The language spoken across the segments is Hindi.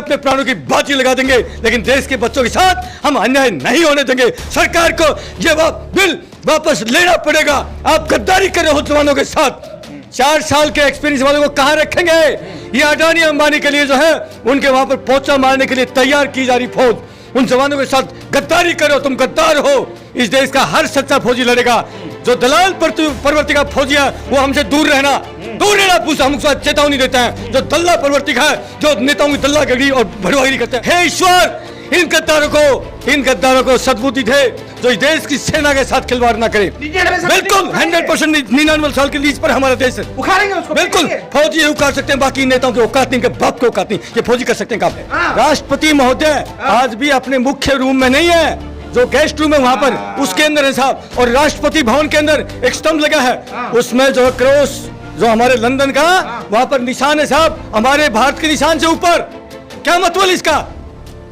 अपने प्राणों की बाजी लगा देंगे, लेकिन देश के बच्चों के साथ हम अन्याय नहीं होने देंगे। सरकार को ये बिल वापस लेना पड़ेगा। आप गद्दारी कर रहे हो जवानों के साथ। 4 साल के एक्सपीरियंस वालों को कहां रखेंगे? ये अडानी अंबानी के लिए जो है उनके वहां पर पोचा मारने के लिए तैयार की जा रही फौज, उन जवानों के साथ गद्दारी करो। तुम गद्दार हो। इस देश का हर सच्चा फौजी लड़ेगा। जो दलाल प्रवृत्ति का फौजी है वो हमसे दूर रहना पूछा। हम उसको चेतावनी देते हैं। जो दल्ला प्रवृत्ति का है, जो नेताओं की दल्लागिरी और भड़वागिरी करते हैं, हे ईश्वर इन गद्दारों को सद्बुद्धि दे जो इस देश की सेना के साथ खिलवाड़ ना करे। बिल्कुल 100% 99 साल के लीज पर हमारा देश है। उखाड़ेंगे उसको। बिल्कुल फौजी उखाड़ सकते हैं, बाकी नेताओं की औकात नहीं, बाप की औकात नहीं। ये फौजी कर सकते हैं काम। राष्ट्रपति महोदय आज भी अपने मुख्य रूम में नहीं है, जो गेस्ट रूम है वहां पर उसके अंदर है साहब। और राष्ट्रपति भवन के अंदर एक स्तंभ लगा है, उसमें जो क्रॉस जो हमारे लंदन का वहां पर निशान है साहब, हमारे भारत के निशान से ऊपर। क्या मतलब इसका?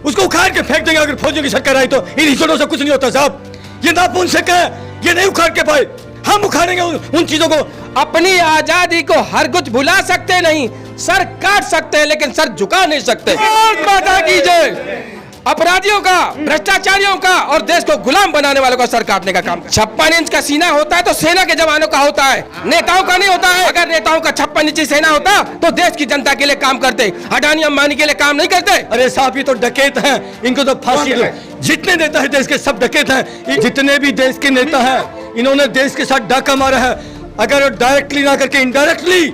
उसको उखाड़ के फेंक देंगे अगर फौजियों की सरकार आई तो। इन हिजड़ों से कुछ नहीं होता साहब। ये नापुंसक है, ये नहीं उखाड़ के पाए। हम उखाड़ेंगे उन चीजों को। अपनी आजादी को हर कुछ भुला सकते नहीं, सर काट सकते हैं लेकिन सर झुका नहीं सकते। माता की जय। अपराधियों का, भ्रष्टाचारियों का और देश को गुलाम बनाने वालों का सर काटने का काम। 56 इंच का सीना होता है तो सेना के जवानों का होता है, नेताओं का नहीं होता है। अगर नेताओं का 56 इंची सेना होता तो देश की जनता के लिए काम करते, अडानी अंबानी के लिए काम नहीं करते। अरे साहब ये तो डकैत हैं, इनको तो फांसी दो। जितने नेता है देश के सब डकैत हैं। जितने भी देश के नेता हैं इन्होंने देश के साथ डाका मारा है। अगर डायरेक्टली ना करके इनडायरेक्टली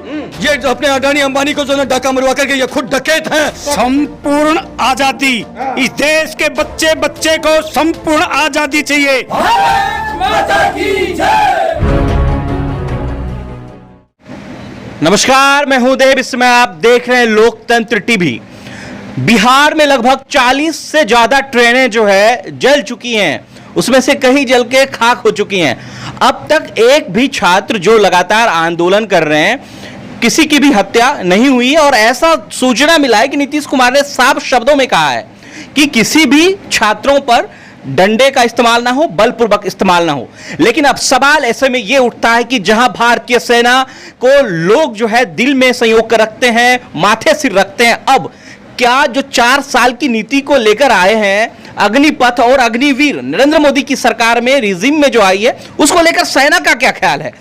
ये जो अपने अडानी अंबानी को जो डाका मरवा करके ये खुद डकैत हैं। संपूर्ण आजादी, इस देश के बच्चे बच्चे को संपूर्ण आजादी चाहिए। नमस्कार, मैं हूं देव। इसमें आप देख रहे हैं लोकतंत्र टीवी। बिहार में लगभग 40 से ज्यादा ट्रेनें जो है जल चुकी हैं, उसमें से कई जल के खाक हो चुकी हैं। अब तक एक भी छात्र जो लगातार आंदोलन कर रहे हैं, किसी की भी हत्या नहीं हुई है। और ऐसा सूचना मिला है कि नीतीश कुमार ने साफ शब्दों में कहा है कि किसी भी छात्रों पर डंडे का इस्तेमाल ना हो, बलपूर्वक इस्तेमाल ना हो। लेकिन अब सवाल ऐसे में यह उठता है कि जहां भारतीय सेना को लोग जो है दिल में संयोग कर रखते हैं, माथे सिर रखते हैं, अब क्या जो 4 साल की नीति को लेकर आए हैं अग्निपथ और अग्निवीर नरेंद्र मोदी की सरकार में रिजिम में जो आई है, उसको लेकर सेना का क्या ख्याल है?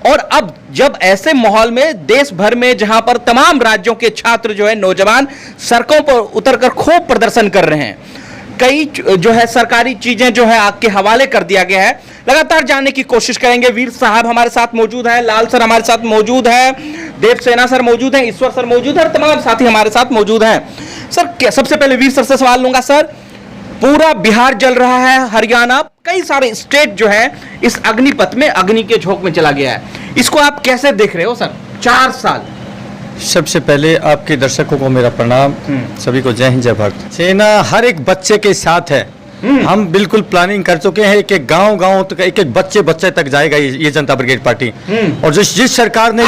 और अब जब ऐसे माहौल में देश भर में जहां पर तमाम राज्यों के छात्र जो है, नौजवान सड़कों पर उतरकर खूब प्रदर्शन कर रहे हैं, कई जो है सरकारी चीजें जो है आग के हवाले कर दिया गया है। लगातार जानने की कोशिश करेंगे। वीर साहब हमारे साथ मौजूद है, लाल सर हमारे साथ मौजूद है, देव सेना सर मौजूद हैं, ईश्वर सर मौजूद है और तमाम साथी हमारे साथ मौजूद हैं। सर सबसे पहले वीर सर से सवाल लूंगा। सर, पूरा बिहार जल रहा है, हरियाणा, कई सारे स्टेट जो है इस अग्निपथ में, अग्नि के झोंक में चला गया है। इसको आप कैसे देख रहे हो सर? 4 साल। सबसे पहले आपके दर्शकों को मेरा प्रणाम, सभी को जय हिंद जय भारत। सेना हर एक बच्चे के साथ है। हम बिल्कुल प्लानिंग कर चुके हैं कि गांव तक एक बच्चे तक जाएगा ये जनता ब्रिगेड पार्टी। और जिस सरकार ने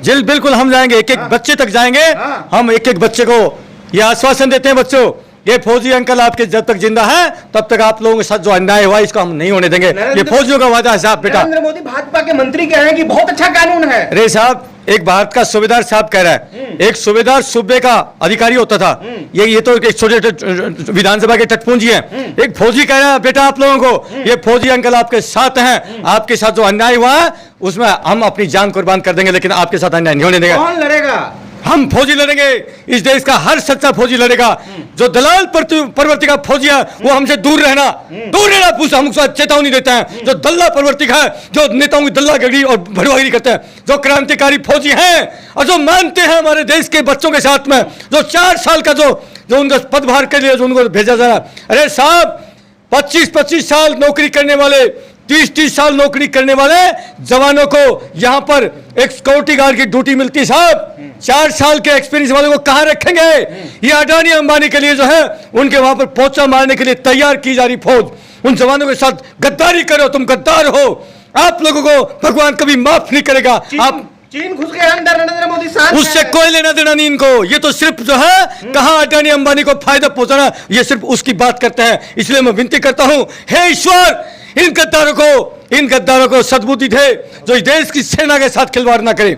जो बिल्कुल हम जाएंगे, एक बच्चे तक जाएंगे। हम एक बच्चे को ये आश्वासन देते हैं, बच्चों ये फौजी अंकल आपके जब तक जिंदा है तब तक आप लोगों के साथ जो अन्याय हुआ इसको हम नहीं होने देंगे। ये फौजियों का वादा है साहब। बेटा नरेंद्र मोदी भाजपा के मंत्री कह रहे हैं कि बहुत अच्छा कानून है। अरे साहब, एक भारत का सूबेदार साहब कह रहा है, एक सूबेदार सूबे का अधिकारी होता था। ये तो एक छोटे विधानसभा के टटपूंजी हैं। एक फौजी कह रहा है बेटा आप लोगों को, ये फौजी अंकल आपके साथ हैं, आपके साथ जो अन्याय हुआ है उसमें हम अपनी जान कुर्बान कर देंगे, लेकिन आपके साथ अन्याय नहीं होने देंगे। कौन लड़ेगा? हम फौजी लड़ेंगे। इस देश का हर सच्चा फौजी लड़ेगा। जो दलाल प्रवृत्ति का फौजी है वो हमसे दूर रहना पूछा। हम उसको चेतावनी देते हैं। जो दल्ला प्रवृत्ति का है, जो नेताओं की दल्लागिरी और भड़वागिरी करते हैं, जो क्रांतिकारी फौजी हैं और जो मानते हैं हमारे देश के बच्चों के साथ में, जो 4 साल का जो उनका पदभार के लिए जो उनको भेजा जा रहा है। अरे साहब, 25-25 साल नौकरी करने वाले, 30-30 साल नौकरी करने वाले जवानों को यहाँ पर एक सिक्योरिटी गार्ड की ड्यूटी मिलती है साहब। 4 साल के एक्सपीरियंस वालों को कहां रखेंगे? ये अडानी अंबानी के लिए जो है उनके वहां पर पोचा मारने के लिए तैयार की जा रही फौज, उन जवानों के साथ गद्दारी करो। तुम गद्दार हो। आप लोगों को भगवान कभी माफ नहीं करेगा। आप चीन घुस गया अंदर, नरेंद्र मोदी साथ उससे कोई लेना देना नहीं इनको। ये तो सिर्फ जो है कहां अडानी अंबानी को फायदा पहुंचाना, ये सिर्फ उसकी बात करते हैं। इसलिए मैं विनती करता हूं, हे ईश्वर इन गद्दारों को सद्बुद्धि दे जो इस देश की सेना के साथ खिलवाड़ ना करे,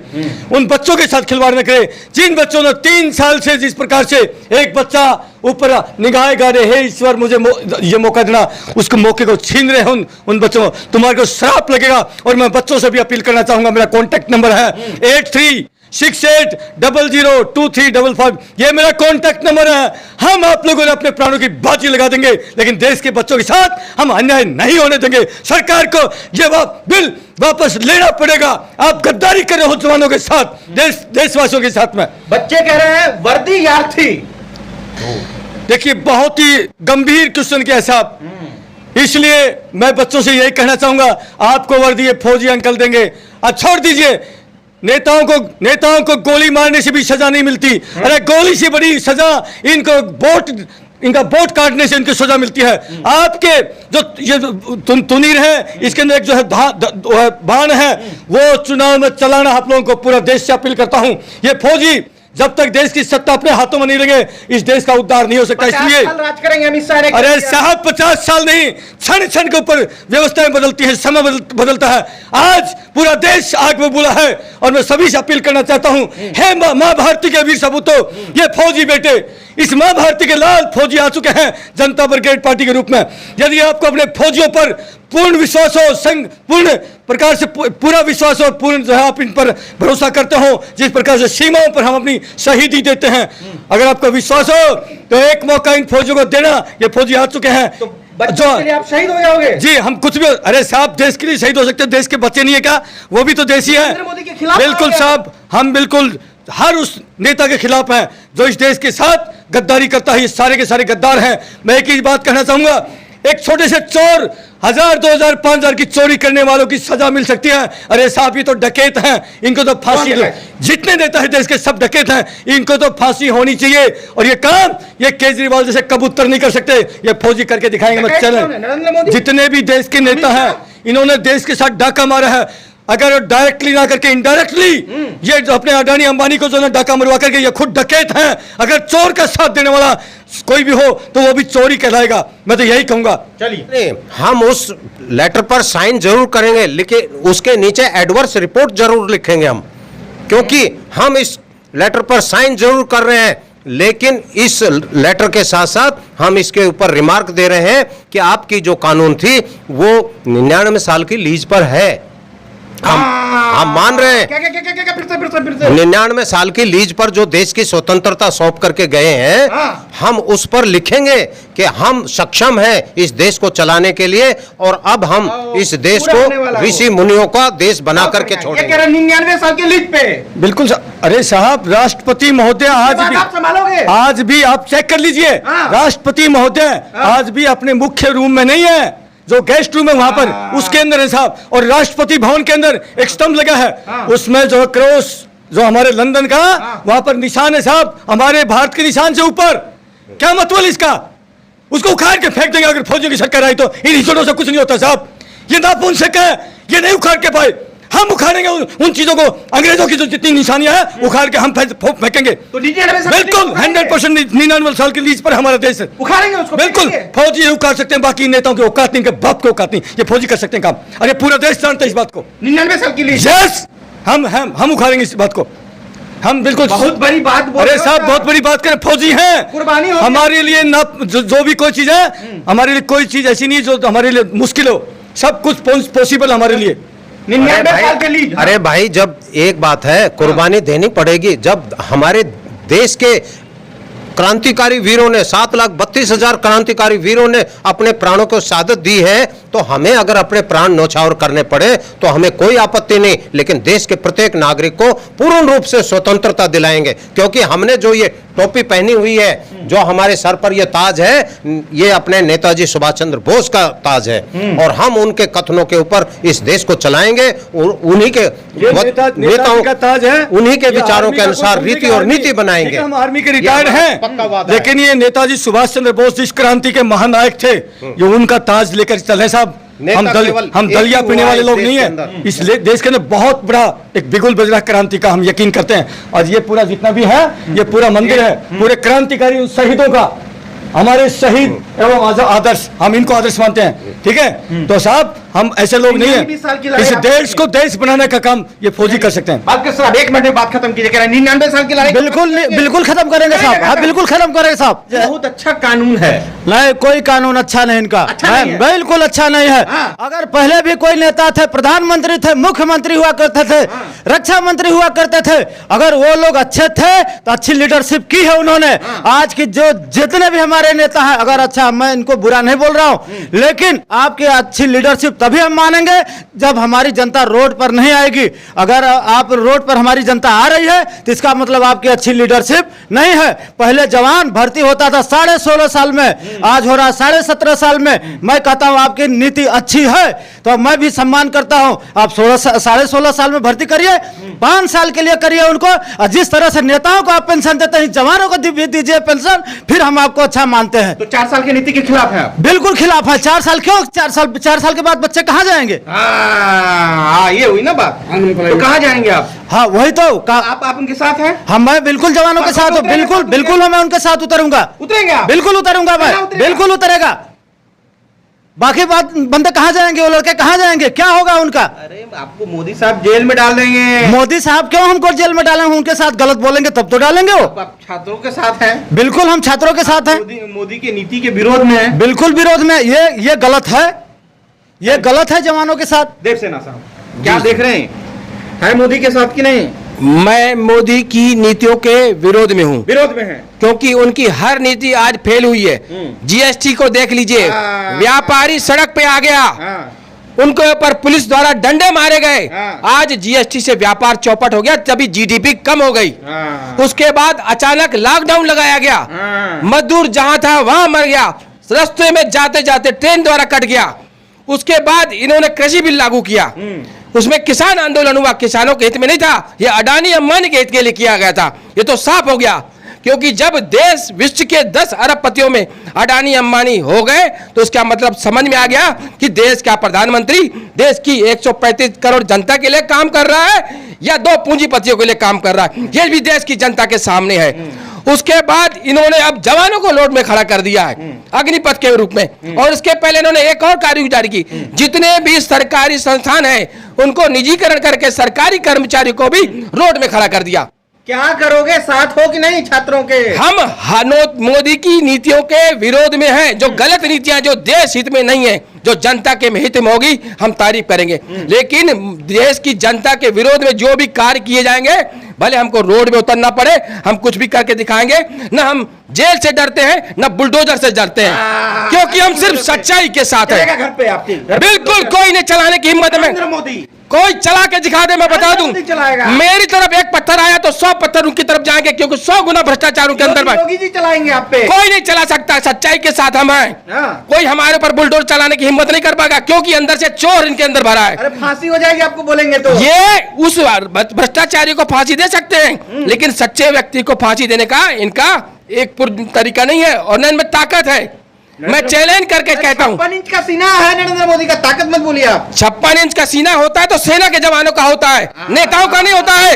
उन बच्चों के साथ खिलवाड़ ना करे जिन बच्चों ने 3 साल से जिस प्रकार से एक बच्चा ऊपर निगाह गाड़े, हे ईश्वर मुझे ये मौका देना, उसके मौके को छीन रहे हैं उन बच्चों को, तुम्हारे को श्राप लगेगा। और मैं बच्चों से भी अपील करना चाहूंगा, मेरा कॉन्टैक्ट नंबर है 8368002355, ये मेरा कॉन्टैक्ट नंबर है। हम आप लोगों ने अपने प्राणों की बाजी लगा देंगे, लेकिन देश के बच्चों के साथ हम अन्याय नहीं होने देंगे। सरकार को ये बिल वापस लेना पड़ेगा। आप गद्दारी कर रहे हो जवानों के साथ, देशवासियों के साथ में। बच्चे कह रहे हैं वर्दी याद थी। देखिए, बहुत ही गंभीर क्वेश्चन किया साहब, इसलिए मैं बच्चों से यही कहना चाहूंगा, आपको वर्दी फौजी अंकल देंगे, छोड़ दीजिए। नेताओं को गोली मारने से भी सजा नहीं मिलती, अरे गोली से बड़ी सजा इनका वोट काटने से इनकी सजा मिलती है। आपके जो ये तुनीर है, इसके अंदर एक जो है बाण है, वो चुनाव में चलाना आप लोगों को पूरा देश से अपील करता हूं। ये फौजी जब तक देश की सत्ता अपने हाथों में नहीं लगे, इस देश का उद्धार नहीं हो सकता। इसलिए राज करेंगे अमित शाह। अरे साहब 50 साल नहीं, क्षण क्षण के ऊपर व्यवस्थाएं बदलती है, समय बदलता है। आज पूरा देश आग में बुला है और मैं सभी से अपील करना चाहता हूं, हे मां भारती के वीर सपूतों, ये फौजी बेटे, इस मां भारती के लाल फौजी आ चुके हैं जनता ब्रिगेड पार्टी के रूप में। यदि आपको अपने फौजियों पर पूर्ण विश्वास हो, पूर्ण प्रकार से पूरा विश्वास हो, पूर्ण जो है आप इन पर भरोसा करते हो, जिस प्रकार से सीमाओं पर हम अपनी शहीदी देते हैं, अगर आपको विश्वास हो तो एक मौका इन फौजियों को देना। ये फौजी आ चुके हैं तो बच्चों के लिए आप शहीद हो जाओगे। जी, हम कुछ भी, अरे साहब देश के लिए शहीद हो सकते हैं, देश के बच्चे नहीं है क्या? वो भी तो देशी है। नरेंद्र मोदी के खिलाफ बिल्कुल साहब, हम बिल्कुल हर उस नेता के खिलाफ हैं जो इस देश के साथ गद्दारी करता है। ये सारे के सारे गद्दार हैं। मैं एक ही बात कहना चाहूंगा, एक छोटे से चोर 1000, 2000, 5000 की चोरी करने वालों की सजा मिल सकती है। अरे साहब, ये तो डकैत हैं, इनको तो फांसी, जितने नेता है देश के सब डकैत हैं, इनको तो फांसी होनी चाहिए। और ये काम ये केजरीवाल जैसे कबूतर नहीं कर सकते, ये फौजी करके दिखाएंगे। मैं चलें, जितने भी देश के नेता हैं, इन्होंने देश के साथ डाका मारा है। अगर डायरेक्टली ना करके इनडायरेक्टली ये जो अपने अडानी अंबानी को जो ना डाका मरवा करके, ये खुद डकैत हैं। अगर चोर का साथ देने वाला कोई भी हो तो वो भी चोरी कहलाएगा। मैं तो यही कहूंगा। चलिए, हम उस लेटर पर साइन जरूर करेंगे, लेकिन उसके नीचे एडवर्स रिपोर्ट जरूर लिखेंगे हम, क्योंकि हम इस लेटर पर साइन जरूर कर रहे हैं, लेकिन इस लेटर के साथ साथ हम इसके ऊपर रिमार्क दे रहे हैं कि आपकी जो कानून थी वो 99 साल की लीज पर है। हम मान रहे हैं 99 साल की लीज पर जो देश की स्वतंत्रता सौंप करके गए हैं, हम उस पर लिखेंगे कि हम सक्षम हैं इस देश को चलाने के लिए, और अब हम इस देश को ऋषि मुनियों का देश बना करके छोड़ेंगे। 99 साल की लीज पे बिल्कुल। अरे साहब, राष्ट्रपति महोदय आज भी आप चेक कर लीजिए, राष्ट्रपति महोदय आज भी अपने मुख्य रूम में नहीं है, जो गेस्ट रूम है वहां पर, उसके अंदर है साहब। और राष्ट्रपति भवन के अंदर एक स्तंभ लगा है, उसमें जो क्रॉस जो हमारे लंदन का वहां पर निशान है साहब, हमारे भारत के निशान से ऊपर। क्या मतलब इसका? उसको उखाड़ के फेंक देंगे अगर फौजियों की सरकार आई तो। इन हिजड़ों से कुछ नहीं होता साहब, ये नापुंसक है, ये नहीं उखाड़ के पाए। हम उखाड़ेंगे उन चीजों को, अंग्रेजों की जो जितनी निशानियां हैं उखाड़ के हम फेंकेंगे। तो बिल्कुल 100% 99 साल की लीज पर हमारा देश है, उखाड़ेंगे उसको। बिल्कुल फौजी उखाड़ सकते हैं, बाकी नेताओं के औकात नहीं, इनके बाप के औकात नहीं। ये फौजी कर सकते हैं काम। अरे पूरा देश जानता है इस बात को। 99 साल की लीज। यस, हम उखाड़ेंगे इस बात को। हम बिल्कुल बहुत बड़ी बात बोल अरे रहे हो साहब, क्या? बहुत बड़ी बात करें, फौजी हैं, कुर्बानी होगी। हमारे लिए ना जो भी कोई चीज है, हमारे लिए कोई चीज ऐसी नहीं जो हमारे लिए मुश्किल हो। सब कुछ पॉसिबल हमारे लिए। 99 साल की लीज। अरे भाई, जब एक बात है, कुर्बानी देनी पड़ेगी। जब हमारे देश के क्रांतिकारी वीरों ने 7,32,000 क्रांतिकारी वीरों ने अपने प्राणों को शहादत दी है, तो हमें अगर अपने प्राण न्यौछावर करने पड़े तो हमें कोई आपत्ति नहीं, लेकिन देश के प्रत्येक नागरिक को पूर्ण रूप से स्वतंत्रता दिलाएंगे। क्योंकि हमने जो ये टोपी पहनी हुई है, जो हमारे सर पर ये ताज है, ये अपने नेताजी सुभाष चंद्र बोस का ताज है, और हम उनके कथनों के ऊपर इस देश को चलाएंगे। उन्हीं के नेताओं का ताज है, उन्हीं के विचारों के अनुसार रीति और नीति बनाएंगे। हम आर्मी के रिटायर्ड हैं, लेकिन ये नेताजी सुभाष चंद्र बोस जिस क्रांति के महानायक थे, ये उनका ताज लेकर चले साहब। हम दलिया पीने वाले लोग नहीं है। इस देश के अंदर बहुत बड़ा एक बिगुल बजरा क्रांति का हम यकीन करते हैं। और ये पूरा जितना भी है, ये पूरा मंदिर है पूरे क्रांतिकारी शहीदों का, हमारे शहीद एवं आदर्श, हम इनको आदर्श मानते हैं। ठीक है, तो साहब हम ऐसे लोग नहीं 20 साल की हैं। लड़ाई इस आपने देश की। को देश बनाने का काम ये फौजी कर सकते हैं। बात कर साहब, 1 मिनट में बात खत्म कीजिए। कह रहे हैं 99 साल की लड़ाई बिल्कुल खत्म करेंगे साहब, हाँ बिल्कुल खत्म करेंगे साहब। बहुत अच्छा कानून है। नहीं, कोई कानून अच्छा नहीं इनका, अच्छा नहीं है। बिल्कुल अच्छा नहीं है। हाँ। अगर पहले भी कोई नेता थे, प्रधानमंत्री थे, मुख्यमंत्री हुआ करते थे, रक्षा मंत्री हुआ करते थे, अगर वो लोग अच्छे थे तो अच्छी लीडरशिप की है उन्होंने। आज की जो जितने भी हमारे नेता हैं, अगर अच्छा, मैं इनको बुरा नहीं बोल रहा हूं, लेकिन आपकी अच्छी लीडरशिप तभी हम मानेंगे जब हमारी जनता रोड पर नहीं आएगी। अगर आप रोड पर हमारी जनता आ रही है तो इसका मतलब आपकी अच्छी लीडरशिप नहीं है। पहले जवान भर्ती होता था 16.5 साल में, आज हो रहा 17.5 साल में। मैं कहता हूं आपकी नीति अच्छी है तो मैं भी सम्मान करता हूं। आप 16.5 साल में भर्ती करिए, 5 साल के लिए करिए उनको। और जिस तरह से नेताओं को आप पेंशन देते हैं, जवानों को दीजिए पेंशन, फिर हम आपको अच्छा मानते हैं। तो 4 साल की नीति के खिलाफ है आप? बिल्कुल खिलाफ है। 4 साल क्यों? 4 साल के बाद बच्चे कहां जाएंगे? हाँ, ये हुई ना बात। तो कहाँ जाएंगे आप? हाँ वही तो आप उनके साथ हैं? हम, मैं बिल्कुल जवानों के साथ हूँ, बिल्कुल बिल्कुल मैं उनके साथ उतरूंगा, उतरेंगे आप? बिल्कुल उतरूंगा मैं, कहाँ उतरेगा? बिल्कुल उतरेगा। बाकी बात, बंदे कहाँ जाएंगे, वो लड़के कहाँ जाएंगे, क्या होगा उनका? अरे आपको मोदी साहब जेल में डाल देंगे। मोदी साहब क्यों हमको जेल में डालेंगे? उनके साथ गलत बोलेंगे तब तो डालेंगे वो। आप छात्रों के साथ हैं? बिल्कुल हम छात्रों के साथ हैं, मोदी की नीति के विरोध में है। बिल्कुल विरोध में। ये गलत है, ये गलत है जवानों के साथ। देवसेना साहब क्या देख रहे हैं? है मोदी के साथ कि नहीं? मैं मोदी की नीतियों के विरोध में हूँ, विरोध में है। क्योंकि उनकी हर नीति आज फेल हुई है। जीएसटी को देख लीजिए, व्यापारी सड़क पे आ गया, उनके ऊपर पुलिस द्वारा डंडे मारे गए। आज जीएसटी से व्यापार चौपट हो गया, तभी जीडीपी कम हो गई। उसके बाद अचानक लॉकडाउन लगाया गया, मजदूर जहां था वहां मर गया, रास्ते में जाते जाते ट्रेन द्वारा कट गया। उसके बाद इन्होंने कृषि बिल लागू किया, उसमें किसान आंदोलन हुआ, किसानों के हित में नहीं था, यह अडानी अंबानी के हित के लिए किया गया था। ये तो साफ हो गया, क्योंकि जब देश विश्व के 10 अरबपतियों में अडानी अंबानी हो गए तो उसका मतलब समझ में आ गया कि देश का प्रधानमंत्री देश की 135 करोड़ जनता के लिए काम कर रहा है या 2 पूंजीपतियों के लिए काम कर रहा है। ये भी देश की जनता के सामने है। उसके बाद इन्होंने अब जवानों को लोड में खड़ा कर दिया है अग्निपथ के रूप में, और इसके पहले इन्होंने एक और कार्रवाई जारी की, जितने भी सरकारी संस्थान हैं उनको निजीकरण करके सरकारी कर्मचारियों को भी रोड में खड़ा कर दिया। क्या करोगे? साथ हो कि नहीं छात्रों के? हम मोदी की नीतियों के विरोध में हैं, जो गलत नीतियां जो देश हित में नहीं है, जो जनता के हित में होगी हम तारीफ करेंगे। लेकिन देश की जनता के विरोध में जो भी कार्य किए जाएंगे, भले हमको रोड में उतरना पड़े, हम कुछ भी करके दिखाएंगे। न हम जेल से डरते हैं न बुलडोजर से डरते हैं, क्योंकि हम सिर्फ सच्चाई के साथ हैं। घर पे आपके बिल्कुल कोई नहीं चलाने की हिम्मत में, नरेंद्र मोदी कोई चला के दिखा दे, मैं बता दूं। मोदी चलाएगा। मेरी तरफ एक पत्थर आया तो 100 पत्थर उनकी तरफ जाएंगे, क्योंकि 100 गुना भ्रष्टाचार उनके अंदर है। योगी जी चलाएंगे आप पे। कोई नहीं चला सकता, सच्चाई के साथ हम हैं। कोई हमारे ऊपर बुलडोजर चलाने की हिम्मत नहीं कर पाएगा, क्योंकि अंदर से चोर इनके अंदर भरा है। अरे फांसी हो जाएगी आपको बोलेंगे तो। ये उस भ्रष्टाचारी को फांसी दे सकते हैं, लेकिन सच्चे व्यक्ति को फांसी देने का इनका एक तरीका नहीं है, और न इनमें ताकत है। मैं चैलेंज करके कहता हूं, 56 इंच का सीना है नरेंद्र मोदी का, ताकत मत बोलिए आप। 56 इंच का सीना होता है तो सेना के जवानों का होता है, नेताओं का नहीं होता है।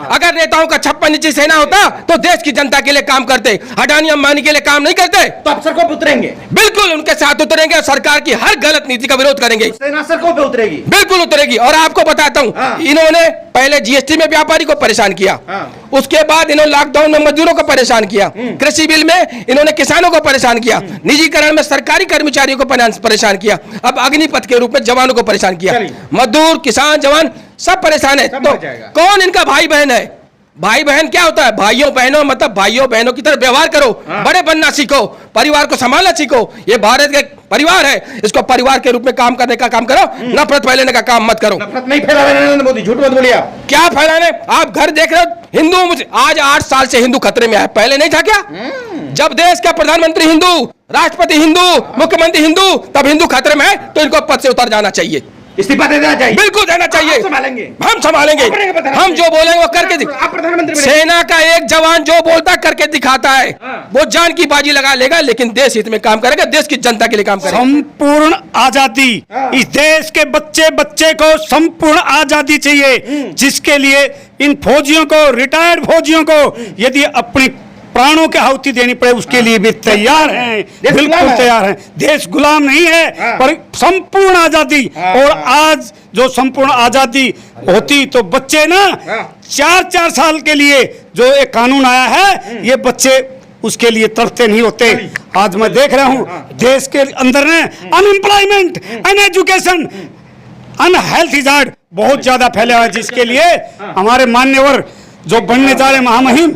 अगर नेताओं का 56 इंची सेना होता तो देश की जनता के लिए काम करते, अडानी अंबानी के लिए काम नहीं करते। तो आप सड़कों पे उतरेंगे? बिल्कुल उनके साथ उतरेंगे और सरकार की हर गलत नीति का विरोध करेंगे। सेना सड़कों पे उतरेगी? बिल्कुल उतरेगी। और आपको बताता हूं, इन्होंने पहले जीएसटी में व्यापारी को परेशान किया, उसके बाद इन्होंने लॉकडाउन में मजदूरों को परेशान किया, कृषि बिल में इन्होंने किसानों को परेशान किया, निजीकरण में सरकारी कर्मचारियों को परेशान किया, अब अग्निपथ के रूप में जवानों को परेशान किया। मजदूर, किसान, जवान सब परेशान है। तो कौन इनका भाई बहन है? भाई बहन क्या होता है? भाइयों बहनों मतलब भाइयों बहनों की तरह व्यवहार करो, बड़े बनना सीखो, परिवार को संभालना सीखो। ये भारत का परिवार है, इसको परिवार के रूप में काम करने का काम करो, नफरत फैलाने का काम मत करो। नफरत नहीं फैला रहे नरेंद्र मोदी, झूठ मत बोलिए आप। क्या फैलाने? आप घर देख रहे हो, हिंदू मुझे आज 8 साल से हिंदू खतरे में है, पहले नहीं था क्या? जब देश का प्रधानमंत्री हिंदू, राष्ट्रपति हिंदू, मुख्यमंत्री हिंदू, तब हिंदू खतरे में है तो इनको पद से उतर जाना चाहिए, इस्तीफा दे देना चाहिए। बिल्कुल देना चाहिए। हम संभालेंगे, हम संभालेंगे, हम जो बोलेंगे वो करके आप प्रधानमंत्री बने। सेना का एक जवान जो बोलता करके दिखाता है, वो जान की बाजी लगा लेगा, लेकिन देश हित में काम करेगा, देश की जनता के लिए काम करेगा। संपूर्ण आजादी, इस देश के बच्चे बच्चे को संपूर्ण आजादी चाहिए, जिसके लिए इन फौजियों को, रिटायर्ड फौजियों को यदि अपनी प्राणों की आहुति देनी पड़े उसके लिए भी तैयार हैं, बिल्कुल तैयार हैं। देश गुलाम नहीं है, पर संपूर्ण आजादी। और आज जो संपूर्ण आजादी होती तो बच्चे ना 4-4 साल के लिए जो एक कानून आया है, ये बच्चे उसके लिए तड़पते नहीं होते। आज मैं देख रहा हूं देश के अंदर ने अनएम्प्लॉयमेंट, अनएजुकेशन, अनहेल्थ इजार्ड बहुत ज्यादा फैला है, जिसके लिए हमारे मान्यवर जो बनने जा रहे महामहिम,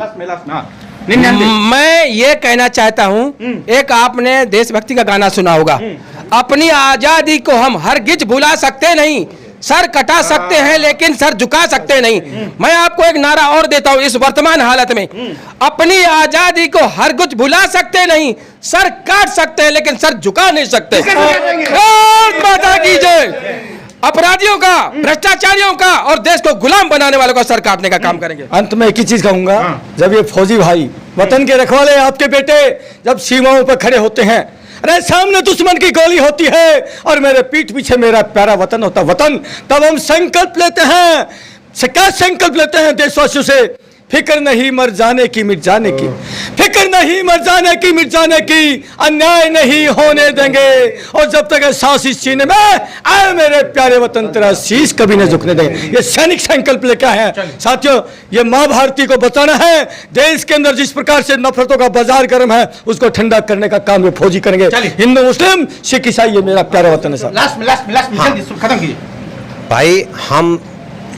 मैं ये कहना चाहता हूँ, एक आपने देशभक्ति का गाना सुना होगा, अपनी आजादी को हम हरगिज भुला सकते नहीं, सर कटा सकते हैं लेकिन सर झुका सकते नहीं। मैं आपको एक नारा और देता हूं इस वर्तमान हालत में, अपनी आजादी को हरगिज भुला सकते नहीं, सर काट सकते हैं लेकिन सर झुका नहीं सकते। भारत माता की जय। अपराधियों का, भ्रष्टाचारियों का और देश को गुलाम बनाने वालों का सर काटने का काम करेंगे। अंत में एक ही चीज कहूंगा, जब ये फौजी भाई वतन के रखवाले आपके बेटे जब सीमाओं पर खड़े होते हैं, अरे सामने दुश्मन की गोली होती है और मेरे पीठ पीछे मेरा प्यारा वतन होता वतन, तब हम संकल्प लेते हैं। क्या संकल्प लेते हैं देशवासियों से? फिक्र नहीं मर जाने की मिट जाने की, फिक्र नहीं मर जाने की मिट जाने की, अन्याय नहीं होने देंगे, और जब तक सांस इस सीने में आए मेरे प्यारे वतन तेरा शीश कभी नहीं झुकने देंगे। ये सैनिक संकल्प लेकर है साथियों। ये माँ भारती को बचाना है। देश के अंदर जिस प्रकार से नफरतों का बाजार गर्म है उसको ठंडा करने का काम ये फौजी करेंगे। हिंदू मुस्लिम सिख ईसाई ये मेरा प्यारा वतन है साहब। खत्म कीजिए भाई हम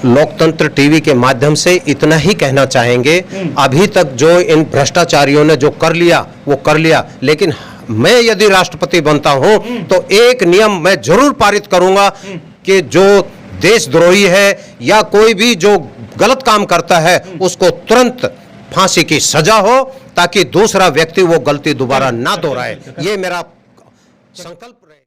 लोकतंत्र टीवी के माध्यम से इतना ही कहना चाहेंगे, अभी तक जो इन भ्रष्टाचारियों ने जो कर लिया वो कर लिया, लेकिन मैं यदि राष्ट्रपति बनता हूं तो एक नियम मैं जरूर पारित करूंगा कि जो देशद्रोही है या कोई भी जो गलत काम करता है उसको तुरंत फांसी की सजा हो, ताकि दूसरा व्यक्ति वो गलती दोबारा ना दोहराए। ये मेरा संकल्प